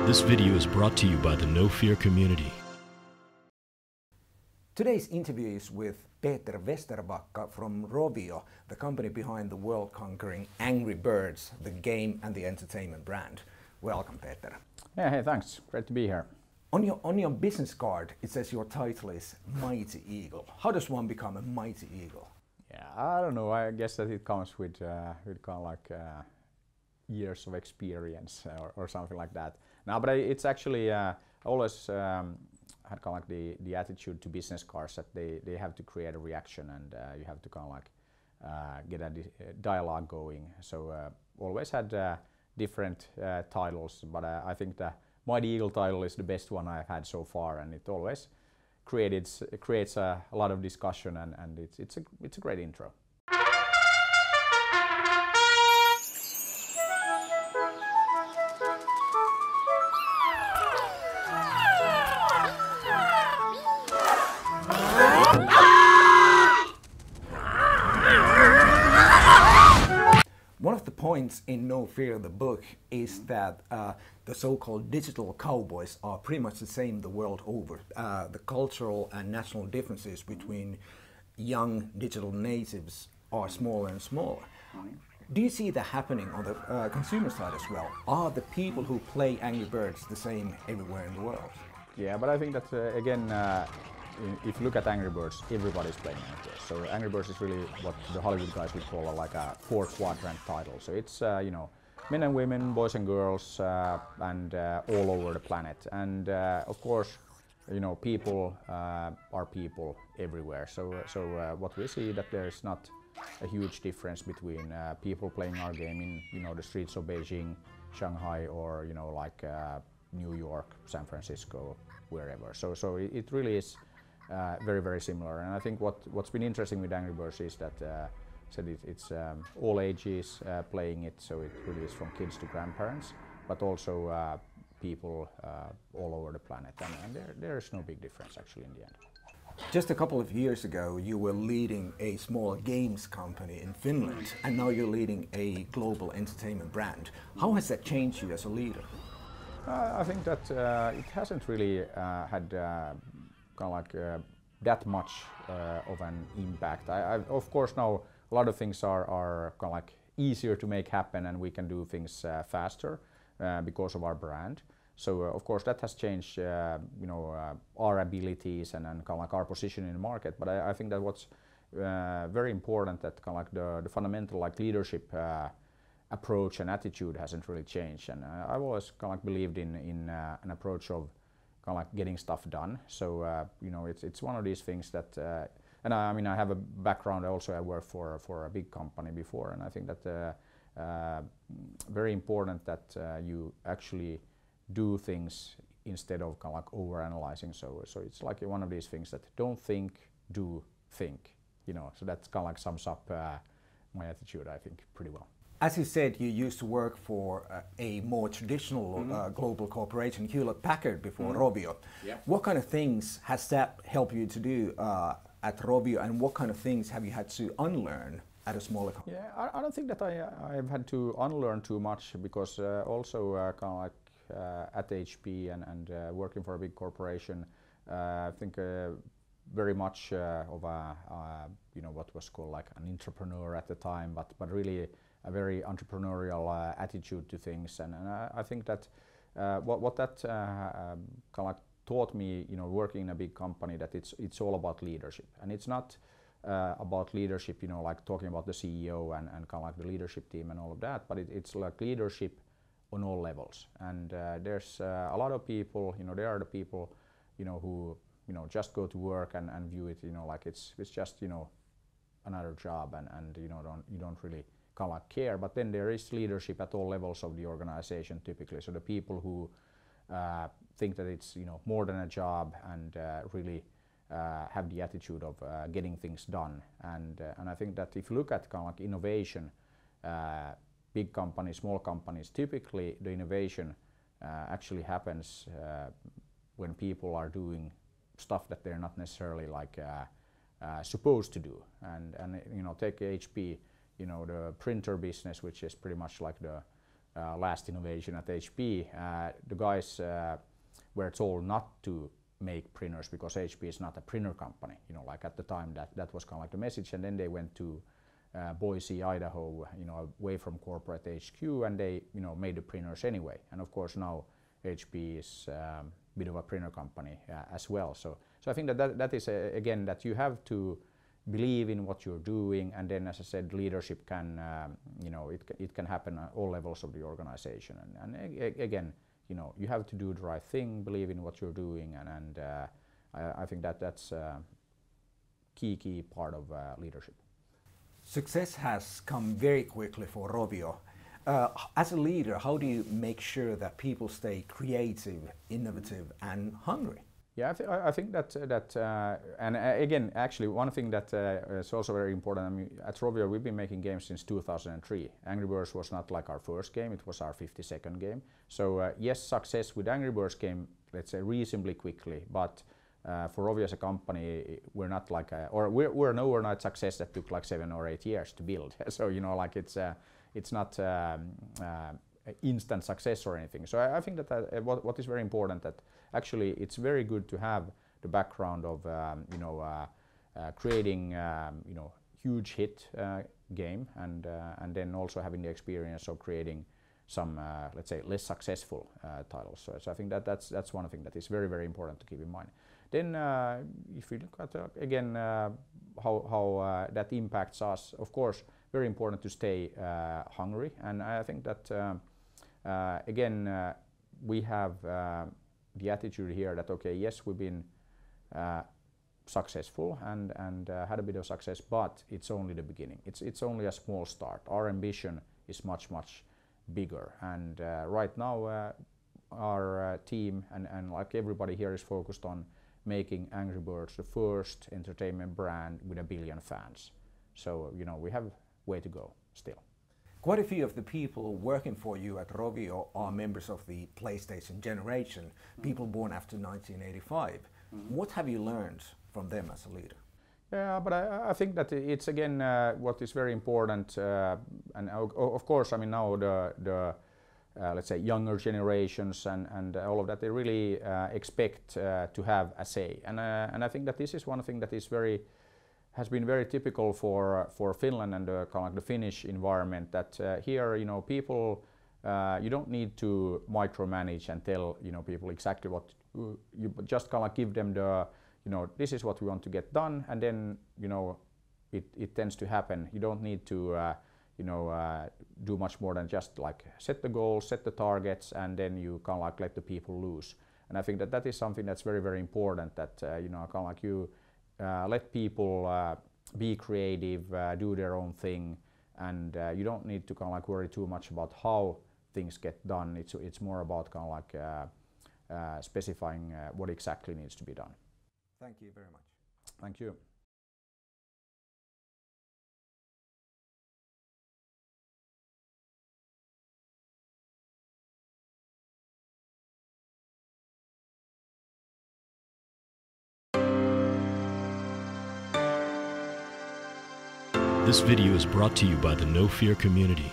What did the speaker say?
This video is brought to you by the No Fear community. Today's interview is with Peter Vesterbacka from Rovio, the company behind the world-conquering Angry Birds, the game and the entertainment brand. Welcome, Peter. Yeah, hey, thanks. Great to be here. On your business card, it says your title is Mighty Eagle. How does one become a Mighty Eagle? Yeah, I don't know. I guess that it comes with kind of like years of experience or something like that. No, but it's actually always had kind of like the attitude to business cards that they have to create a reaction, and you have to kind of like get a dialogue going. So always had different titles, but I think the Mighty Eagle title is the best one I've had so far, and it always creates a lot of discussion, and it's a great intro. One of the points in No Fear, the book, is that the so-called digital cowboys are pretty much the same the world over. The cultural and national differences between young digital natives are smaller and smaller. Do you see that happening on the consumer side as well? Are the people who play Angry Birds the same everywhere in the world? Yeah, but I think that again, if you look at Angry Birds, everybody's playing Angry Birds. So Angry Birds is really what the Hollywood guys would call like a 4-quadrant title. So it's you know, men and women, boys and girls, and all over the planet. And of course, you know, people are people everywhere. So what we see that there is not a huge difference between people playing our game in, you know, the streets of Beijing, Shanghai, or, you know, like New York, San Francisco, wherever. So it really is very, very similar. And I think what's been interesting with Angry Birds is that it's all ages playing it, so it really is from kids to grandparents, but also people all over the planet, and there is no big difference actually in the end. Just a couple of years ago, you were leading a small games company in Finland, and now you're leading a global entertainment brand. How has that changed you as a leader? I think that it hasn't really had kind of like that much of an impact. Of course, now a lot of things are kind of like easier to make happen, and we can do things faster because of our brand. So of course that has changed, you know, our abilities and kind of like our position in the market. But I think that what's very important, that kind of like the fundamental like leadership approach and attitude hasn't really changed. And I've always kind of like believed in an approach of kind of like getting stuff done. So you know, it's one of these things that, and I mean, I have a background also. I worked for a big company before, and I think that very important that you actually do things instead of kind of like overanalyzing. So it's like one of these things that don't think, do, think. You know, so that kind of like sums up my attitude, I think, pretty well. As you said, you used to work for a more traditional global corporation, Hewlett-Packard, before Rovio. Yeah. What kind of things has that helped you to do at Rovio, and what kind of things have you had to unlearn at a smaller company? Yeah, I don't think that I've had to unlearn too much, because also kind of like at HP and working for a big corporation, I think very much of a you know, what was called like an entrepreneur at the time, but really a very entrepreneurial attitude to things, and I think that what that kind of like taught me, you know, working in a big company, that it's all about leadership, and it's not about leadership, you know, like talking about the CEO and kind of like the leadership team and all of that, but it's like leadership on all levels. And there's a lot of people, you know, there are the people, you know, who, you know, just go to work and view it, you know, like it's just, you know, another job, and you know, you don't really kind of like care. But then there is leadership at all levels of the organization typically. So the people who think that it's, you know, more than a job, and really have the attitude of getting things done. And I think that if you look at kind of like innovation, big companies, small companies, typically the innovation actually happens when people are doing stuff that they're not necessarily like supposed to do. And you know, take HP, you know, the printer business, which is pretty much like the last innovation at HP, the guys were told not to make printers because HP is not a printer company. You know, like at the time that was kind of like the message, and then they went to Boise, Idaho, you know, away from corporate HQ, and they, you know, made the printers anyway. And of course now HP is a bit of a printer company as well. So I think that is again that you have to believe in what you're doing, and then, as I said, leadership can, you know, it can happen at all levels of the organization. And again, you know, you have to do the right thing, believe in what you're doing, and I think that's a key part of leadership. Success has come very quickly for Rovio. As a leader, how do you make sure that people stay creative, innovative, and hungry? Yeah, I think that and again, actually, one thing that is also very important. I mean, at Rovio, we've been making games since 2003. Angry Birds was not like our first game; it was our 52nd game. So yes, success with Angry Birds came, let's say, reasonably quickly. But for Rovio as a company, we're not like we're an overnight success that took like 7 or 8 years to build. So you know, like it's not instant success or anything. So I think that what is very important, that actually it's very good to have the background of you know, creating you know, huge hit game, and then also having the experience of creating some let's say less successful titles. So I think that's one thing that is very important to keep in mind. Then if we look at again how that impacts us, of course very important to stay hungry, and I think that again we have the attitude here that okay, yes, we've been successful and had a bit of success, but it's only the beginning. It's only a small start. Our ambition is much bigger, and right now our team and like everybody here is focused on making Angry Birds the first entertainment brand with 1 billion fans. So you know, we have way to go still. Quite a few of the people working for you at Rovio are members of the PlayStation generation, people born after 1985. What have you learned from them as a leader? Yeah, but I think that it's again what is very important, and of course, I mean now the let's say younger generations and all of that, they really expect to have a say, and I think that this is one thing that is has been very typical for Finland and kind of like the Finnish environment, that here, you know, people, you don't need to micromanage and tell, you know, people exactly what you just kind of give them the, you know, this is what we want to get done, and then, you know, it tends to happen. You don't need to you know, do much more than just like set the goals, set the targets, and then you kind of like let the people loose. And I think that is something that's very important, that you know, kind of like you let people be creative, do their own thing, and you don't need to kind of like worry too much about how things get done. It's more about kind of like specifying what exactly needs to be done. Thank you very much. Thank you. This video is brought to you by the No Fear community.